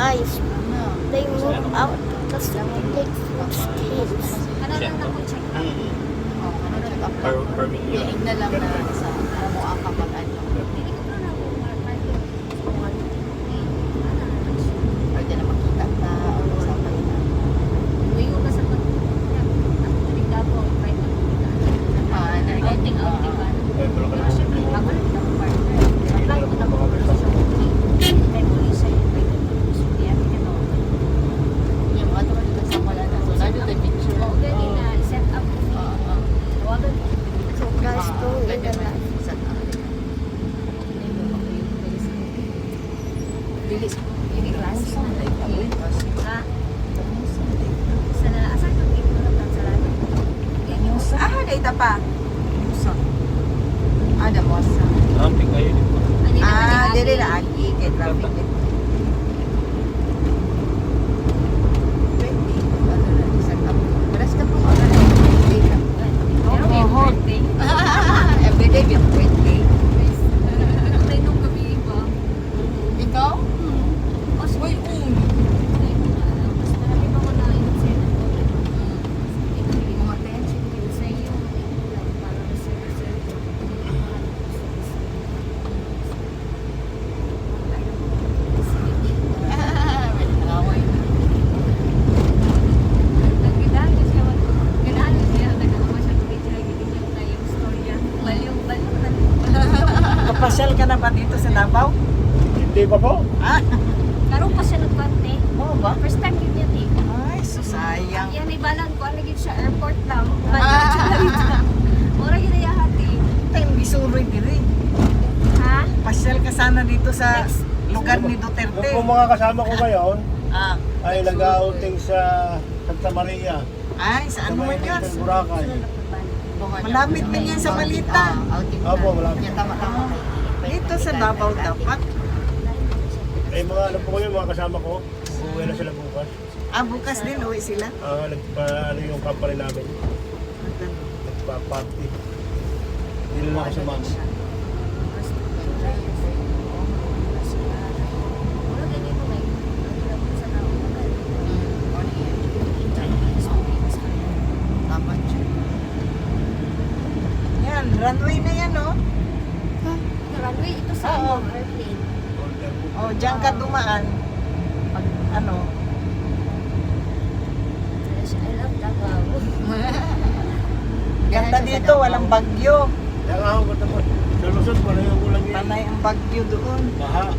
nice. They move out because they take food kids. Ano lang na kung check up? Check up Per million. Liig na lang na sa mo ang kapag-ano. Hindi ko na ako market. Pwede na makita na o sa kanila. Uyo na sa pagkakas. Ang tulig ako, right na kumita. Outing ba? Ako na kita ko partner. Apply ko na ko sa booking. Kay police ay pwede ko. Kaya ito. Yung ato ka dito sa wala na. So, nandito tayo picture. Oo, gani na. Set up ko. Tawagan ko. So guys, go in the life. Bilis. Ini klase na. Ha? Sa na, asan yung ito na tansalan? Data pa. Ada mo sa. Amping kayo dito. Dili na agi kay traffic dito. 20. Ano na set up. Paras ka po oras. Pero may birthday. Everyday may birthday. Ang tayo nung gabi ko. Ikaw? Mas uy, mas marami pa ko na inusay na ko. Mga attention. Sa iyo, para reserve. May nakaway. Nagkidaan siya. Ganahan siya. Nagkakawa siya ng picture. Nagkidaan na yung storya. Baliw na. Kapasyal ka na ba dito sa Davao? Hindi pa po. Karoon pa siya nagkante. Oo ba? First time yun yan eh. Ay, susayang. Yan ay balang ko. Naging siya airport lang. Mura yun ay hati. Time bisuroy diri. Ha? Pasyal ka sana dito sa lugar ni Duterte. Kung mga kasama ko ngayon, Ah, ay nag-outing sa Santa Maria. ay, saan mo yun? Boracay. Malapit man yan sa Malita. Opo, malapit. Yan, tama-tama. Dito sa Davao dapat. Ay mga ano po kayo, mga kasama ko. Uuwi na sila bukas. Ah, bukas din uwi sila. Ano yung company namin. Nagpa-party. Hindi na ako sumama. Mura ganito may. Sa tao. Tama siya. Yan, runway na yan, oh. Runway ito sa Oo. airplane. Oh, diyan ka dumaan. Pag, ano, I love Davao. ganda dito, walang bagyo. Kaya nga ako, sa Luzon, wala yung ulang yun. Panay ang bagyo doon. Baha.